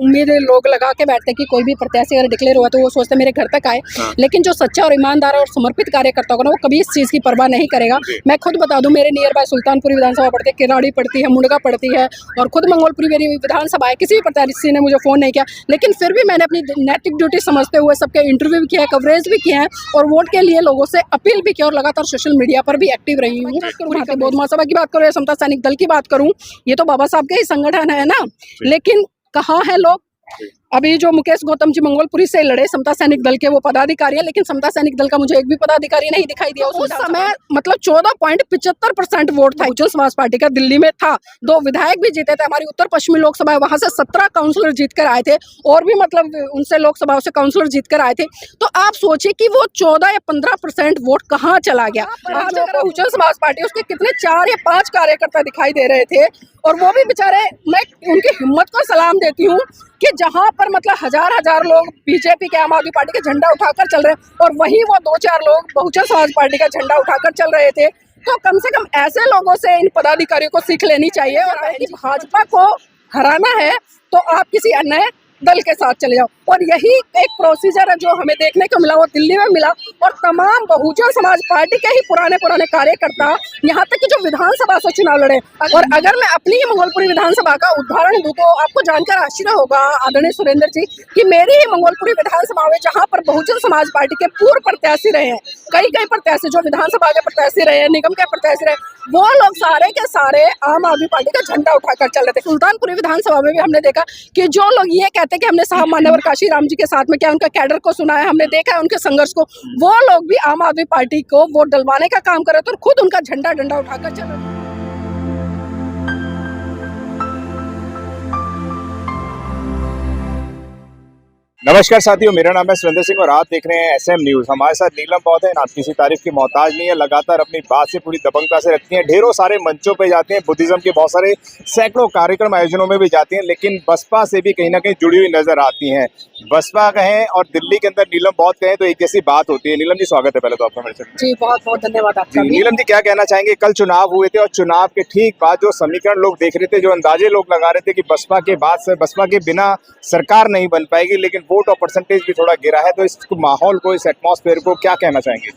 उम्मीद लोग लगा के बैठते कि कोई भी प्रत्याशी अगर डिक्लेयर हुआ तो वो सोचते मेरे घर तक आए, लेकिन जो सच्चा और ईमानदार और समर्पित कार्यकर्ता होगा ना, वो कभी इस चीज़ की परवाह नहीं करेगा। मैं खुद बता दूं, मेरे नियर बाय सुल्तानपुर विधानसभा पड़ती है, किराड़ी पड़ती है, मुंडगा पड़ती है और खुद मंगोलपुरी मेरी विधानसभा है। किसी भी प्रत्याशी ने मुझे फ़ोन नहीं किया, लेकिन फिर भी मैंने अपनी नैतिक ड्यूटी समझते हुए सबके इंटरव्यू भी किया है, कवरेज भी किया है और वोट के लिए लोगों से अपील भी की और लगातार सोशल मीडिया पर भी एक्टिव रही हूँ। बौद्ध महासभा की बात करूँ या समता सैनिक दल की बात करूँ, ये तो बाबा साहब के ही संगठन है ना, लेकिन कहाँ है लोग? अभी जो मुकेश गौतम जी मंगोलपुरी से लड़े समता सैनिक दल के, वो पदाधिकारी है, लेकिन समता सैनिक दल का मुझे एक भी पदाधिकारी नहीं दिखाई दिया। उस समय मतलब 14.75% वोट था बहुजन समाज पार्टी का, दिल्ली में था। 2 विधायक भी जीते थे, हमारी उत्तर पश्चिमी लोकसभा है, वहां से 17 काउंसलर जीत कर आए थे और भी मतलब उनसे लोकसभा से काउंसलर जीत कर आए थे। तो आप सोचिए कि वो 14 या 15% वोट कहाँ चला गया। आज बहुजन समाज पार्टी, उसके कितने 4 या 5 कार्यकर्ता दिखाई दे रहे थे और वो भी बेचारे, मैं उनकी हिम्मत को सलाम देती हूँ कि जहां पर मतलब हजार लोग बीजेपी के, आम आदमी पार्टी का झंडा उठाकर चल रहे हैं और वहीं वो 2-4 लोग बहुजन समाज पार्टी का झंडा उठाकर चल रहे थे, तो कम से कम ऐसे लोगों से इन पदाधिकारियों को सीख लेनी चाहिए। और भाजपा को हराना है तो आप किसी अन्य दल के साथ चले जाओ, और यही एक प्रोसीजर है जो हमें देखने को मिला, वो दिल्ली में मिला। और तमाम बहुजन समाज पार्टी के ही पुराने कार्यकर्ता यहाँ तक कि जो विधानसभा से चुनाव लड़े, और अगर मैं अपनी मंगोलपुरी विधानसभा का उदाहरण दूं तो आपको जानकर आश्चर्य होगा आदरणीय सुरेंद्र जी कि मेरी ही मंगोलपुरी विधानसभा में, जहाँ पर बहुजन समाज पार्टी के पूर्व प्रत्याशी रहे हैं, कई प्रत्याशी जो विधानसभा के प्रत्याशी रहे हैं, निगम के प्रत्याशी रहे, वो लोग सारे के सारे आम आदमी पार्टी का झंडा उठाकर चल रहे थे। सुल्तानपुरी विधानसभा में भी हमने देखा कि जो लोग ये कहते कि हमने साहब मान्यवर काशी राम जी के साथ में क्या उनका कैडर को सुना है, हमने देखा है उनके संघर्ष को, वो लोग भी आम आदमी पार्टी को वोट डलवाने का काम कर रहे थे और खुद उनका झंडा डंडा उठाकर चल रहे थे। नमस्कार साथियों, मेरा नाम है सुरेंद्र सिंह और आप देख रहे हैं SM न्यूज। हमारे साथ नीलम बहुत है, आप किसी तारीफ की मोहताज नहीं है, लगातार अपनी बात से पूरी दबंगता से रखती हैं, ढेरों सारे मंचों पे जाती हैं, बुद्धिज्म के बहुत सारे सैकड़ों कार्यक्रम आयोजनों में भी जाती हैं, लेकिन बसपा से भी कहीं ना कहीं जुड़ी हुई नजर आती हैं। बसपा कहें और दिल्ली के अंदर नीलम बहुत कहें तो एक जैसी बात होती है। नीलम जी, स्वागत है पहले तो आपका मेरे से। जी बहुत बहुत धन्यवाद आपका। नीलम जी, क्या कहना चाहेंगे? कल चुनाव हुए थे और चुनाव के ठीक बाद जो समीकरण लोग देख रहे थे, जो अंदाजे लोग लगा रहे थे कि बसपा के बाद से बसपा के बिना सरकार नहीं बन पाएगी, लेकिन वोट और परसेंटेज थोड़ा गिरा है, तो इस माहौल को, इस एटमॉस्फेयर को क्या कहना चाहेंगे?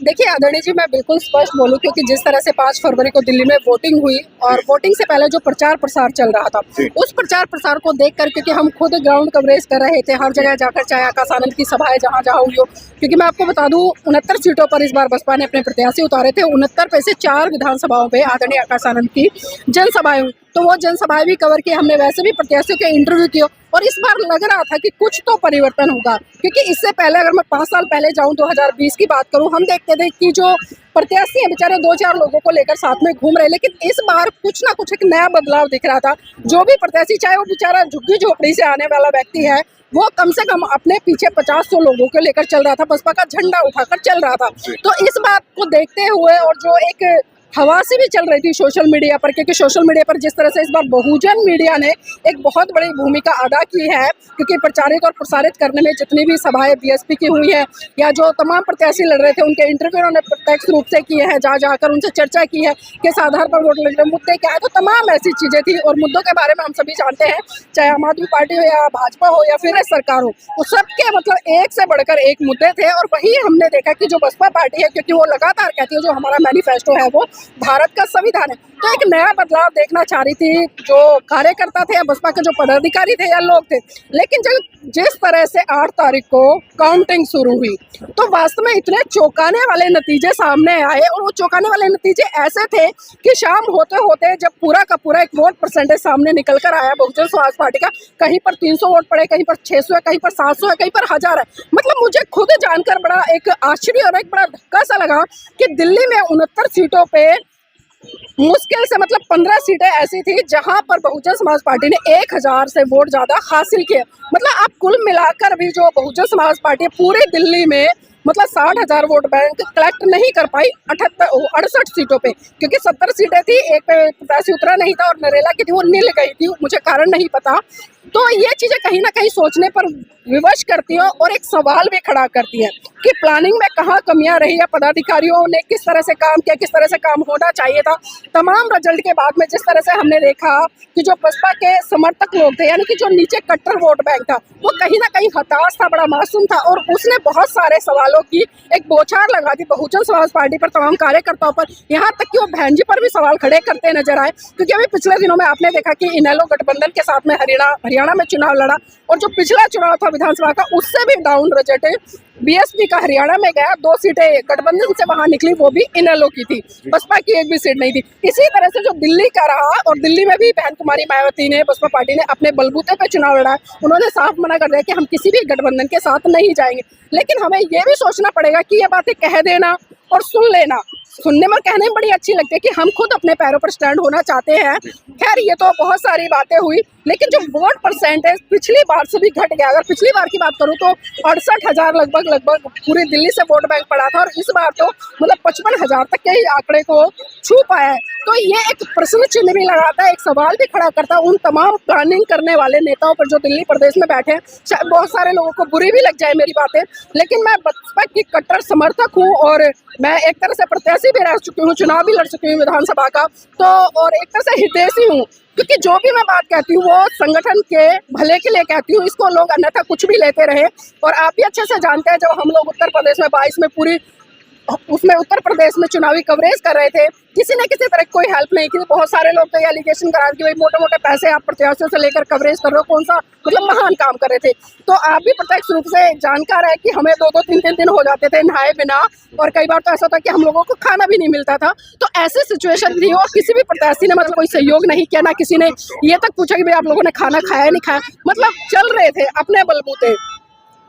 देखिए आदरणीय जी, मैं बिल्कुल स्पष्ट बोलूं, क्योंकि जिस तरह से 5 फरवरी को दिल्ली में वोटिंग हुई और वोटिंग से पहले जो प्रचार प्रसार चल रहा था, उस प्रचार प्रसार को देखकर, क्योंकि हम खुद ग्राउंड कवरेज कर रहे थे हर जगह जाकर, चाहे आकाश आनंद की सभाएं जहां हुई हो, क्योंकि मैं आपको बता दूं 69 सीटों पर इस बार बसपा ने अपने प्रत्याशी उतारे थे। 69 पे से 4 विधानसभाओं पे आदरणीय आकाश आनंद की जनसभाएं हुई, तो वो जनसभाएं भी कवर की हमने, वैसे भी प्रत्याशियों के इंटरव्यू किए और इस बार लग रहा था कि कुछ तो परिवर्तन होगा। क्योंकि इससे पहले अगर मैं 5 साल पहले जाऊं, 2020 की बात करूं, हम देखते थे कि जो प्रत्याशी हैं बेचारे 2-4 लोगों को लेकर साथ में घूम रहे, लेकिन इस बार कुछ ना कुछ एक नया बदलाव दिख रहा था। जो भी प्रत्याशी, चाहे वो बेचारा झुग्गी झोपड़ी से आने वाला व्यक्ति है, वो कम से कम अपने पीछे 50-100 लोगों को लेकर चल रहा था, बसपा का झंडा उठाकर चल रहा था। तो इस बात को देखते हुए और जो एक हवा से भी चल रही थी सोशल मीडिया पर, क्योंकि सोशल मीडिया पर जिस तरह से इस बार बहुजन मीडिया ने एक बहुत बड़ी भूमिका अदा की है, क्योंकि प्रचारित और प्रसारित करने में जितनी भी सभाएं बीएसपी की हुई है या जो तमाम प्रत्याशी लड़ रहे थे उनके इंटरव्यू उन्होंने प्रत्यक्ष रूप से किए हैं, जाकर उनसे चर्चा की है किस आधार पर वोट लड़ रहे, मुद्दे क्या है, तो तमाम ऐसी चीजें थी। और मुद्दों के बारे में हम सभी जानते हैं, चाहे आम आदमी पार्टी हो या भाजपा हो या फिर सरकार हो, वो सबके मतलब एक से बढ़कर एक मुद्दे थे। और वही हमने देखा कि जो बसपा पार्टी है, क्योंकि वो लगातार कहती है जो हमारा मैनिफेस्टो है वो भारत का संविधान है, तो एक नया बदलाव देखना चाह रही थी जो कार्यकर्ता थे या बसपा के जो पदाधिकारी थे या लोग थे। लेकिन जिस तरह से 8 तारीख को काउंटिंग शुरू हुई, तो वास्तव में इतने चौंकाने वाले नतीजे सामने आए, और वो चौंकाने वाले नतीजे ऐसे थे कि शाम होते होते जब पूरा का पूरा एक वोट परसेंटेज सामने निकल कर आया बहुजन समाज पार्टी का, कहीं पर 300 वोट पड़े, कहीं पर 600 है, कहीं पर 700 है, कहीं पर 1000 है। मतलब मुझे खुद जानकर बड़ा एक आश्चर्य और एक बड़ा धक्का सा लगा कि दिल्ली में 69 सीटों पे मुश्किल से मतलब 15 सीटें ऐसी थी जहां पर बहुजन समाज पार्टी ने 1000 से वोट ज्यादा हासिल किए। मतलब आप कुल मिलाकर भी जो बहुजन समाज पार्टी पूरे दिल्ली में मतलब 60,000 वोट बैंक कलेक्ट नहीं कर पाई 68 सीटों पे, क्योंकि 70 सीटें थी, एक पे प्रत्याशी उतरा नहीं था और नरेला की थी, वो नील गई थी, मुझे कारण नहीं पता। तो ये चीजें कहीं ना कहीं सोचने पर विवश करती हैं और एक सवाल भी खड़ा करती हैं। कि प्लानिंग में कहाँ कमियां रही है, पदाधिकारियों ने किस तरह से काम किया, किस तरह से काम होना चाहिए था। तमाम रिजल्ट के बाद में जिस तरह से हमने देखा कि जो बसपा के समर्थक लोग थे, यानी कि जो नीचे कट्टर वोट बैंक था, वो कहीं ना कहीं हताश था, बड़ा मासूम था, और उसने बहुत सारे सवालों की एक बौछार लगा दी बहुजन समाज पार्टी पर, तमाम कार्यकर्ताओं पर, यहाँ तक कि वो बहन जी पर भी सवाल खड़े करते नजर आए। क्योंकि अभी पिछले दिनों में आपने देखा कि इनेलो गठबंधन के साथ में हरियाणा में चुनाव लड़ा, और जो पिछला चुनाव था विधानसभा का, उससे भी डाउन रिजल्ट है। बीएसपी का हरियाणा में गया, 2 सीटें गठबंधन से वहां निकली, वो भी इनेलो की थी, बसपा की एक भी सीट नहीं थी। इसी तरह से जो दिल्ली का रहा, और दिल्ली में भी बहन कुमारी मायावती ने, बसपा पार्टी ने अपने बलबूते पे चुनाव लड़ा। उन्होंने साफ मना कर दिया कि हम किसी भी गठबंधन के साथ नहीं जाएंगे। लेकिन हमें ये भी सोचना पड़ेगा कि ये बातें कह देना और सुन लेना, सुनने में कहने में बड़ी अच्छी लगती है कि हम खुद अपने पैरों पर स्टैंड होना चाहते हैं। खैर, ये तो बहुत सारी बातें हुई, लेकिन जो वोट परसेंटेज पिछली बार से भी घट गया। अगर पिछली बार की बात करूं तो 68,000 लगभग पूरी दिल्ली से वोट बैंक पड़ा था, और इस बार तो मतलब 55,000 तक के ही आंकड़े को छू पाया है। तो ये एक प्रश्न चिन्ह भी लगाता है, एक सवाल भी खड़ा करता है उन तमाम प्लानिंग करने वाले नेताओं पर जो दिल्ली प्रदेश में बैठे हैं। शायद बहुत सारे लोगों को बुरी भी लग जाए मेरी बातें, लेकिन मैं बसपा की कट्टर समर्थक हूँ, और मैं एक तरह से प्रत्याशी भी रह चुकी हूँ, चुनाव भी लड़ चुकी हूँ विधानसभा का, तो और एक तरह से हितैषी हूँ। क्योंकि जो भी मैं बात कहती हूँ वो संगठन के भले के लिए कहती हूँ, इसको लोग अन्यथा कुछ भी लेते रहे। और आप भी अच्छे से जानते हैं, जब हम लोग उत्तर प्रदेश में 22 में पूरी उसमें उत्तर प्रदेश में चुनावी कवरेज कर रहे थे, किसी ने किसी तरह कोई हेल्प नहीं की। बहुत सारे लोग तो ये एलिगेशन करा कि भाई मोटे मोटे पैसे आप प्रत्याशियों से लेकर कवरेज कर रहे हो, कौन सा मतलब महान काम कर रहे थे। तो आप भी प्रत्यक्ष रूप से जानकार है कि हमें 2-2, 3-3 दिन हो जाते थे नहाए बिना, और कई बार तो ऐसा था कि हम लोगों को खाना भी नहीं मिलता था। तो ऐसी सिचुएशन थी, और किसी भी प्रत्याशी ने मतलब कोई सहयोग नहीं किया, ना किसी ने ये तक पूछा कि भाई आप लोगों ने खाना खाया नहीं खाया, मतलब चल रहे थे अपने बलबूते।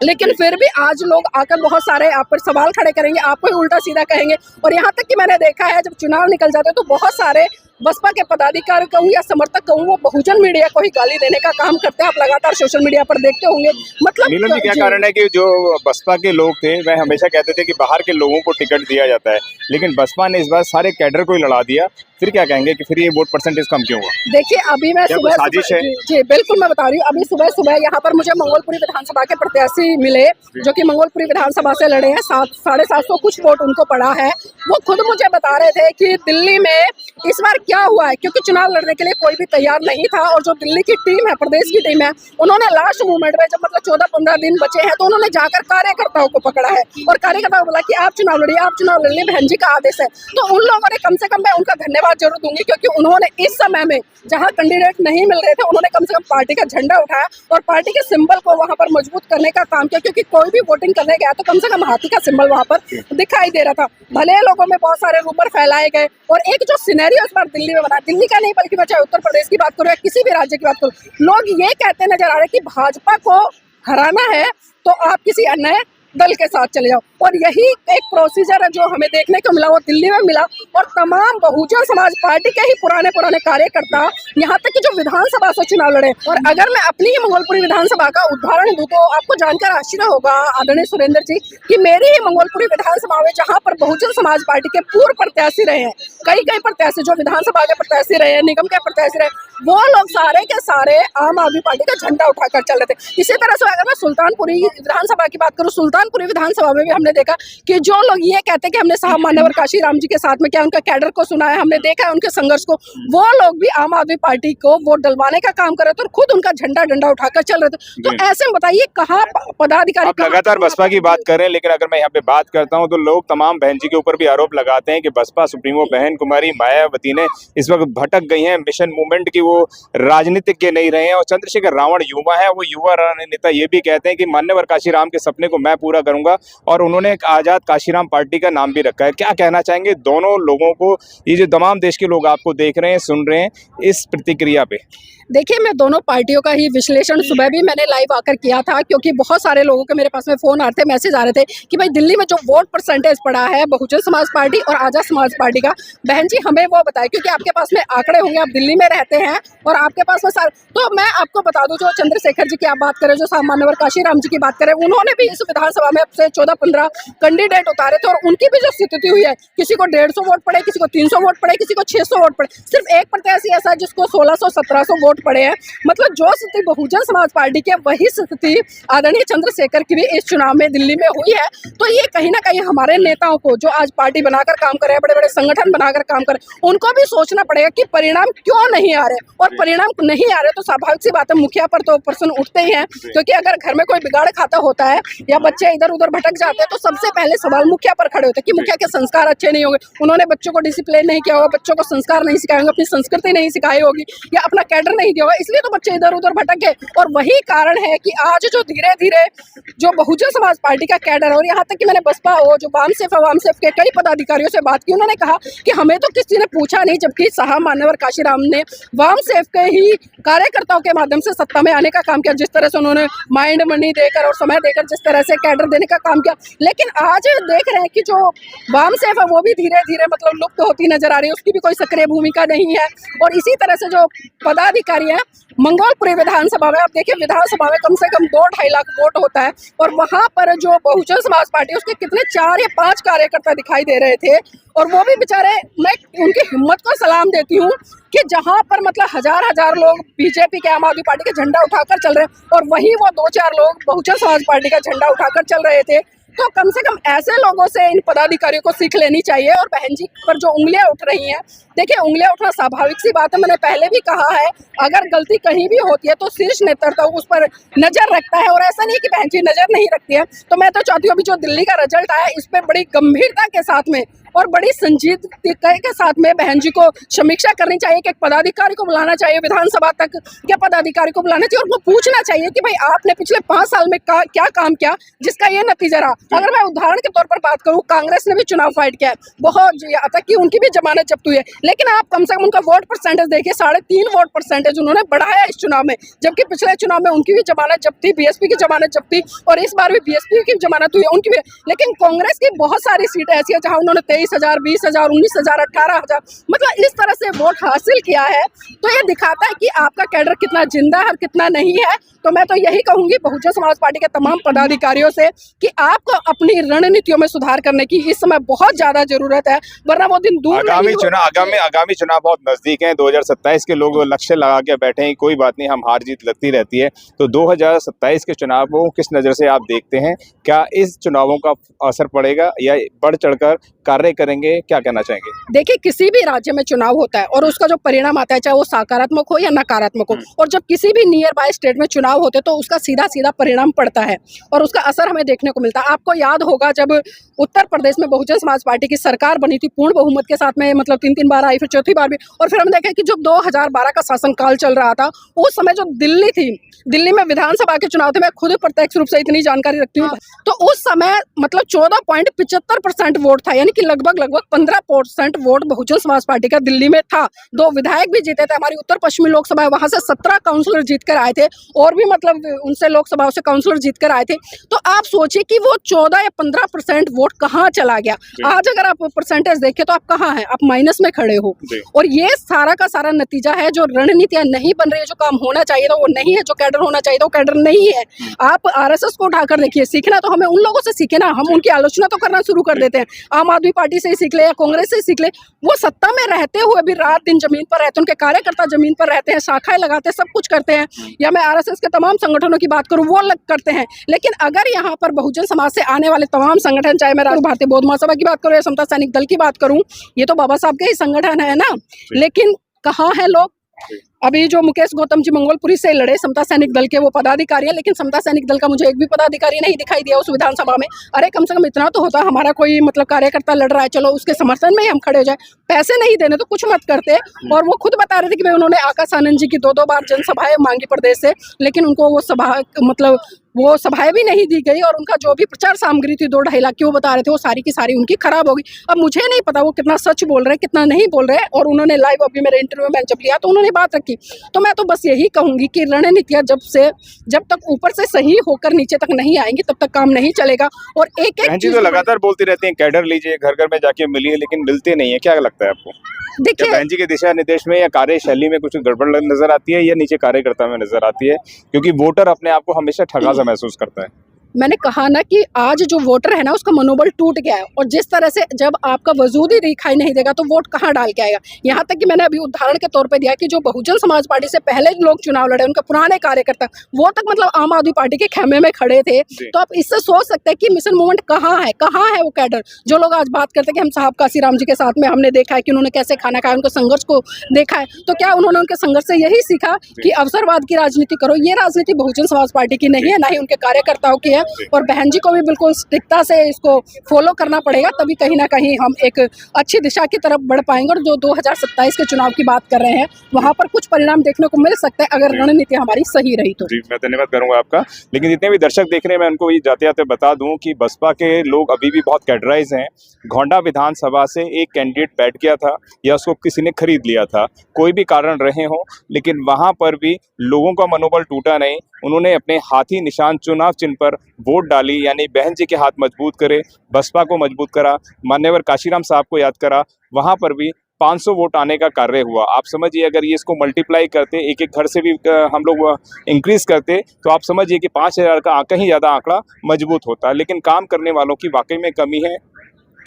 लेकिन फिर भी आज लोग आकर बहुत सारे आप पर सवाल खड़े करेंगे, आपको ही उल्टा सीधा कहेंगे। और यहाँ तक कि मैंने देखा है, जब चुनाव निकल जाते हैं तो बहुत सारे बसपा के पदाधिकारी कहूँ या समर्थक कहूँ, वो बहुजन मीडिया को ही गाली देने का काम करते हैं। आप लगातार सोशल मीडिया पर देखते होंगे। मतलब नीलम जी, क्या कारण है कि जो बसपा के लोग थे वह हमेशा कहते थे कि बाहर के लोगों को टिकट दिया जाता है, लेकिन बसपा ने इस बार सारे कैडर को ही लड़ा दिया। फिर क्या कहेंगे कि फिर ये वोट परसेंटेज कम क्यों हुआ? देखिए, अभी मैं सुबह साजिश है? जी बिल्कुल, मैं बता रही हूँ। अभी सुबह यहाँ पर मुझे मंगोलपुरी विधानसभा के प्रत्याशी मिले, जो कि मंगोलपुरी विधानसभा से लड़े हैं। 750 कुछ वोट उनको पड़ा है। वो खुद मुझे बता रहे थे कि दिल्ली में इस बार क्या हुआ है, क्योंकि चुनाव लड़ने के लिए कोई भी तैयार नहीं था, और जो दिल्ली की टीम है, प्रदेश की टीम है, उन्होंने लास्ट मूवमेंट में, जब मतलब 14-15 दिन बचे हैं, तो उन्होंने जाकर कार्यकर्ताओं को पकड़ा है और कार्यकर्ताओं को बोला कि आप चुनाव लड़िए, आप चुनाव लड़िए, बहन जी का आदेश है। तो उन लोगों ने, कम से कम मैं उनका धन्यवाद जरूर दूंगी, क्योंकि उन्होंने इस समय में जहां कैंडिडेट नहीं मिल रहे थे, उन्होंने कम से कम पार्टी का झंडा उठाया और पार्टी के सिंबल को वहां पर मजबूत करने का काम किया। क्योंकि कोई भी वोटिंग करने गया तो कम से कम हाथी का सिंबल वहां पर दिखाई दे रहा था। भले लोगों में बहुत सारे रूमर फैलाए गए, और एक जो सिनेरियो इस बार दिल्ली में बना, दिल्ली का नहीं बल्कि मैं चाहे उत्तर प्रदेश की बात करूं या किसी भी राज्य की बात करूं, लोग ये कहते नजर आ रहे कि भाजपा को हराना है तो आप किसी अन्य दल के साथ चले जाओ। और यही एक प्रोसीजर है जो हमें देखने को मिला, वो दिल्ली में मिला। और तमाम बहुजन समाज पार्टी के ही पुराने कार्यकर्ता, यहाँ तक कि जो विधानसभा से चुनाव लड़े। और अगर मैं अपनी ही मंगोलपुरी विधानसभा का उदाहरण दूं तो आपको जानकर आश्चर्य होगा आदरणीय सुरेंद्र जी, कि मेरी ही मंगोलपुरी विधानसभा में, जहाँ पर बहुजन समाज पार्टी के पूर्व प्रत्याशी रहे हैं, कई प्रत्याशी जो विधानसभा के प्रत्याशी रहे, निगम के प्रत्याशी रहे, वो लोग सारे के सारे आम आदमी पार्टी का झंडा उठाकर चल रहे थे। इसी तरह से अगर मैं सुल्तानपुरी विधानसभा की बात करूं, सुल्तानपुरी विधानसभा में भी हमने देखा कि जो लोग ये कहते हैं कि हमने साहब मान्यवर काशीराम जी के साथ में क्या उनका कैडर को सुना है, हमने देखा है उनके संघर्ष को, वो लोग भी आम आदमी पार्टी को वोट डलवाने का काम कर रहे थे और खुद उनका झंडा डंडा उठाकर चल रहे थे। तो ऐसे में बताइए कहाँ पदाधिकारी। आप लगातार बसपा की बात कर रहे हैं, लेकिन अगर मैं यहाँ पे बात करता हूँ तो लोग तमाम बहन जी के ऊपर भी आरोप लगाते हैं कि बसपा सुप्रीमो बहन कुमारी मायावती ने इस वक्त भटक गई हैं मिशन मूवमेंट की, वो राजनीतिज्ञ नहीं रहे हैं। और चंद्रशेखर रावण युवा है, वो युवा नेता ये भी कहते हैं कि मान्यवर काशीराम के सपने को मैं पूरा करूंगा, और उन्होंने एक आजाद काशीराम पार्टी का नाम भी रखा है। क्या कहना चाहेंगे दोनों लोगों को, ये जो तमाम देश के लोग आपको देख रहे हैं, सुन रहे हैं, इस प्रतिक्रिया पे? देखिए, मैं दोनों पार्टियों का ही विश्लेषण सुबह भी मैंने लाइव आकर किया था, क्योंकि बहुत सारे लोगों के मेरे पास में फोन आ रहे थे, मैसेज आ रहे थे कि भाई दिल्ली में जो वोट परसेंटेज पड़ा है बहुजन समाज पार्टी और आजाद समाज पार्टी का, बहन जी हमें वो बताए, क्योंकि आपके पास में आंकड़े होंगे, आप दिल्ली में रहते हैं और आपके पास में सारे। तो मैं आपको बता दूं, जो चंद्रशेखर जी की आप बात करें, जो साहब मान्यवर काशीराम जी की बात करें, उन्होंने भी इस विधानसभा में अब से 14-15 कैंडिडेट उतारे थे, और उनकी भी जो स्थिति हुई है, किसी को 150 वोट पड़े, किसी को 300 वोट पड़े, किसी को 600 वोट पड़े। सिर्फ एक प्रत्याशी ऐसा है जिसको 1600-1700 वोट वोट पड़े हैं। मतलब जो स्थिति बहुजन समाज पार्टी की है वही स्थिति आदरणीय चंद्रशेखर की भी इस चुनाव में दिल्ली में हुई है। तो ये कहीं ना कहीं हमारे नेताओं को, जो आज पार्टी बनाकर काम कर रहे हैं, बड़े बड़े संगठन बनाकर काम कर रहे हैं, उनको भी सोचना पड़ेगा कि परिणाम क्यों नहीं आ रहे। और परिणाम नहीं आ रहे तो स्वाभाविक सी बात है, मुखिया पर तो प्रश्न उठते ही हैं। क्योंकि अगर घर में कोई बिगाड़ खाता होता है या बच्चे इधर उधर भटक जाते हैं तो सबसे पहले सवाल मुखिया पर खड़े होते हैं कि मुखिया के संस्कार अच्छे नहीं होंगे, उन्होंने बच्चों को डिसिप्लिन नहीं किया होगा, बच्चों को संस्कार नहीं सिखाए होंगे, अपनी संस्कृति नहीं सिखाई होगी या अपना कैडर नहीं दिया होगा, इसलिए तो बच्चे इधर उधर भटक गए। और वही कारण है कि आज जो धीरे धीरे जो बहुजन समाज पार्टी का कैडर है, और यहाँ तक कि मैंने बसपा और जो वामसेफ के कई पदाधिकारियों से बात की, उन्होंने कहा कि हमें तो किसी ने पूछा नहीं, जबकि साहब मान्यवर काशीराम ने वामसेफ के ही कार्यकर्ताओं के माध्यम से सत्ता में आने का काम किया। जिस तरह से उन्होंने माइंड मनी देकर और समय देकर जिस तरह से कैडर देने का काम किया, लेकिन आज देख रहे हैं कि जो वामसेफ है वो भी धीरे धीरे मतलब लुप्त होती नजर आ रही है, उसकी भी कोई सक्रिय भूमिका नहीं है। और इसी तरह से जो पदाधिकारी हैं, मंगोलपुरी विधानसभा में, आप देखिए विधानसभा में कम से कम 2-2.5 लाख वोट होता है, और वहां पर जो बहुजन समाज पार्टी उसके कितने 4 या 5 कार्यकर्ता दिखाई दे रहे थे। और वो भी बेचारे, मैं उनकी हिम्मत को सलाम देती हूँ कि जहां पर मतलब हजार लोग बीजेपी के, आम आदमी पार्टी का झंडा उठाकर चल रहे हैं और वहीं वो 2-4 लोग बहुजन समाज पार्टी का झंडा उठाकर चल रहे थे। तो कम से कम ऐसे लोगों से इन पदाधिकारियों को सीख लेनी चाहिए। और बहन जी पर जो उंगलियां उठ रही हैं, देखिए उंगलियां उठना स्वाभाविक सी बात है, मैंने पहले भी कहा है, अगर गलती कहीं भी होती है तो शीर्ष नेतृत्व उस पर नजर रखता है, और ऐसा नहीं कि बहन जी नजर नहीं रखती है। तो मैं तो चाहती हूँ अभी जो दिल्ली का रिजल्ट आया इस पर बड़ी गंभीरता के साथ में और बड़ी संजीदगी के साथ में बहन जी को समीक्षा करनी चाहिए कि एक पदाधिकारी को बुलाना चाहिए विधानसभा तक, क्या पदाधिकारी को बुलाना चाहिए और वो पूछना चाहिए कि भाई आपने पिछले 5 साल में क्या काम किया जिसका ये नतीजा रहा। अगर मैं उदाहरण के तौर पर बात करूं, कांग्रेस ने भी चुनाव फाइट किया है, बहुत यहाँ तक कि उनकी भी जमानत जब्त हुई है, लेकिन आप कम से कम उनका वोट परसेंटेज देखिए, 3.5 वोट परसेंटेज उन्होंने बढ़ाया इस चुनाव में, जबकि पिछले चुनाव में उनकी भी जमानत जब्त थी, बीएसपी की जमानत जब्त थी, और इस बार भी बीएसपी की जमानत हुई है, उनकी भी। लेकिन कांग्रेस की बहुत सारी सीटें ऐसी है जहां उन्होंने 23,000, 20,000, 19,000, 18,000 मतलब इस तरह से वोट हासिल किया है। तो ये दिखाता है कि आपका कैडर कितना जिंदा है और कितना नहीं है। तो मैं तो यही कहूंगी बहुजन समाज पार्टी के तमाम पदाधिकारियों से कि आपको अपनी रणनीतियों में सुधार करने की इस समय बहुत ज्यादा जरूरत है, वरना वो दिन दूर आगामी चुनाव बहुत नजदीक हैं। 2027 के लोग लक्ष्य लगा के बैठे हैं, कोई बात नहीं, हम हार जीत लगती रहती है। तो 2027 के चुनावों किस नजर से आप देखते हैं? क्या इस चुनावों का असर पड़ेगा या बढ़ चढ़कर कार्य करेंगे? क्या कहना चाहेंगे? देखिए, किसी भी राज्य में चुनाव होता है और उसका जो परिणाम आता है, चाहे वो सकारात्मक हो या नकारात्मक हो, और जब किसी भी नियर बाय स्टेट में चुनाव होते हैं तो उसका सीधा सीधा परिणाम पड़ता है और उसका असर हमें देखने को मिलता है। आपको याद होगा जब उत्तर प्रदेश में बहुजन समाज पार्टी की सरकार बनी थी पूर्ण बहुमत के साथ में, मतलब 3 बार आई, फिर चौथी बार भी, और फिर हम देखें कि जब 2012 का शासनकाल चल रहा था उस समय जो दिल्ली में विधानसभा के चुनाव थे, मैं खुद प्रत्यक्ष रूप से इतनी जानकारी रखती हूँ, तो उस समय मतलब 14.75% वोट था, यानी कि लगभग 15% वोट बहुजन समाज पार्टी का दिल्ली में था। 2 विधायक भी जीते थे, हमारी उत्तर पश्चिमी लोकसभा है, वहां से 17 काउंसलर जीत कर आए थे, और भी मतलब उनसे लोकसभाओं से काउंसलर जीत कर आए थे। तो आप सोचिए कि वो 14 या 15% वोट कहाँ चला गया। आज अगर आप परसेंटेज देखें तो आप कहाँ हैं, आप माइनस में खड़े हो। और ये सारा का सारा नतीजा है, जो रणनीतियां नहीं बन रही है, जो काम होना चाहिए था वो नहीं है, जो कैडर होना चाहिए था वो कैडर नहीं है। आप आरएसएस को उठाकर देखिए, सीखना तो हमें उन लोगों से सीखे ना, हम उनकी आलोचना तो करना शुरू कर देते हैं, आम आदमी पार्टी से ही सीख ले या कांग्रेस से सीख ले। वो सत्ता में रहते हुए भी रात दिन जमीन पर रहते हैं, उनके कार्यकर्ता जमीन पर रहते हैं, शाखाएं लगाते हैं, सब कुछ करते हैं। या मैं आरएसएस के तमाम संगठनों की बात करूं, वो करते हैं। लेकिन अगर यहाँ पर बहुजन समाज से आने वाले तमाम संगठन, चाहे मैं भारतीय बौद्ध महासभा की बात करूं या समता सैनिक दल की बात करूं, ये तो बाबा साहब के ही संगठन है ना, लेकिन कहाँ है लोग? अभी जो मुकेश गौतम जी मंगोलपुरी से लड़े समता सैनिक दल के, वो पदाधिकारी है, लेकिन समता सैनिक दल का मुझे एक भी पदाधिकारी नहीं दिखाई दिया उस विधानसभा में। अरे कम से कम इतना तो होता, हमारा कोई मतलब कार्यकर्ता लड़ रहा है, चलो उसके समर्थन में ही हम खड़े हो जाए। पैसे नहीं देने तो कुछ मत करते। और वो खुद बता रहे थे कि भाई उन्होंने आकाश आनंद जी की 2-2 बार जनसभाएं मांगी प्रदेश से, लेकिन उनको वो सभा मतलब वो सभाएं भी नहीं दी गई, और उनका जो भी प्रचार सामग्री थी 2-2.5 लाख की, वो बता रहे थे वो सारी की सारी उनकी खराब होगी। अब मुझे नहीं पता वो कितना सच बोल रहे हैं कितना नहीं बोल रहे हैं, और उन्होंने लाइव अभी मेरे इंटरव्यू में जब लिया तो उन्होंने बात रखी। तो मैं तो बस यही कहूंगी कि रणनीतियां जब तक ऊपर से सही होकर नीचे तक नहीं आएंगी तब तक काम नहीं चलेगा। और एक चीज तो लगातार बोलती रहती है, कैडर लीजिए, घर घर में जाके मिलिए, लेकिन मिलते नहीं है। क्या लगता है आपको? देखिए, बहन जी के दिशा निर्देश में या कार्यशैली में कुछ गड़बड़ नजर आती है या नीचे कार्यकर्ता में नजर आती है? क्योंकि वोटर अपने आप को हमेशा ठगा सा महसूस करता है। मैंने कहा ना कि आज जो वोटर है ना उसका मनोबल टूट गया है, और जिस तरह से जब आपका वजूद ही दिखाई नहीं देगा तो वोट कहाँ डाल के आएगा। यहाँ तक कि मैंने अभी उदाहरण के तौर पे दिया कि जो बहुजन समाज पार्टी से पहले लोग चुनाव लड़े, उनके पुराने कार्यकर्ता वो तक मतलब आम आदमी पार्टी के खेमे में खड़े थे। तो आप इससे सोच सकते हैं कि मिशन मूवमेंट कहाँ है वो कैडर। जो लोग आज बात करते हैं कि हम साहब काशीराम जी के साथ में हमने देखा है कि उन्होंने कैसे खाना खाया, उनके संघर्ष को देखा है, तो क्या उन्होंने उनके संघर्ष से यही सीखा कि अवसरवाद की राजनीति करो? ये राजनीति बहुजन समाज पार्टी की नहीं है, ना ही उनके कार्यकर्ताओं की है। और बहन जी को भी बिल्कुल सटीकता से इसको फॉलो करना पड़ेगा, तभी कहीं ना कहीं हम एक अच्छी दिशा की तरफ बढ़ पाएंगे। और जो 2027 के चुनाव की बात कर रहे हैं वहां पर कुछ परिणाम देखने को मिल सकता है अगर रणनीति हमारी सही रही तो। जी, मैं धन्यवाद करूंगा आपका। लेकिन जितने भी दर्शक देख रहे हैं, मैं उनको ये जाते जाते बता दूं कि बसपा के लोग अभी भी बहुत कैडराइज हैं। घोंडा विधानसभा से एक कैंडिडेट बैठ गया था या उसको किसी ने खरीद लिया था, कोई भी कारण रहे हो, लेकिन वहां पर भी लोगों का मनोबल टूटा नहीं। उन्होंने अपने हाथी निशान चुनाव चिन्ह पर वोट डाली, यानी बहन जी के हाथ मजबूत करे, बसपा को मजबूत करा, मान्यवर काशीराम साहब को याद करा। वहां पर भी 500 वोट आने का कार्य हुआ। आप समझिए अगर ये इसको मल्टीप्लाई करते, एक एक घर से भी हम लोग इंक्रीज करते, तो आप समझिए कि 5000 का कहीं ज़्यादा आंकड़ा मजबूत होता। लेकिन काम करने वालों की वाकई में कमी है,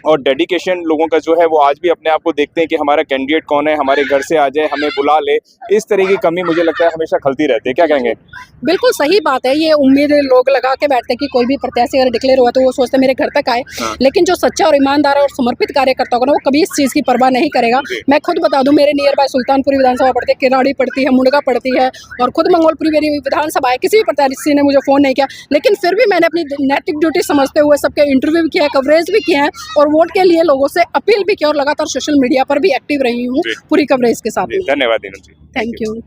और डेडिकेशन लोगों का जो है वो आज भी अपने आप को देखते हैं कि हमारा कैंडिडेट कौन है, हमारे घर से आ जाए, हमें बुला ले। इस तरह की कमी मुझे लगता है हमेशा खलती रहती है। क्या कहेंगे? बिल्कुल सही बात है। ये उम्मीद लोग लगा के बैठते हैं कि कोई भी प्रत्याशी अगर डिक्लेयर हुआ तो वो सोचते हैं मेरे घर तक आए। लेकिन जो सच्चा और ईमानदार और समर्पित कार्यकर्ता होगा ना, वो कभी इस चीज़ की परवाह नहीं करेगा। मैं खुद बता दूं, मेरे नियर बाय सुल्तानपुरी विधानसभा पड़ती है, किराड़ी पड़ती है, मुंडगा पड़ती है, और खुद मंगोलपुरी मेरी विधानसभा है। किसी भी प्रत्याशी ने मुझे फ़ोन नहीं किया, लेकिन फिर भी मैंने अपनी नैतिक ड्यूटी समझते हुए सबके इंटरव्यू भी किया है, कवरेज भी किया है, और वोट के लिए लोगों से अपील भी किया, और लगातार सोशल मीडिया पर भी एक्टिव रही हूँ पूरी कवरेज के साथ। धन्यवाद दीनू जी। Thank you.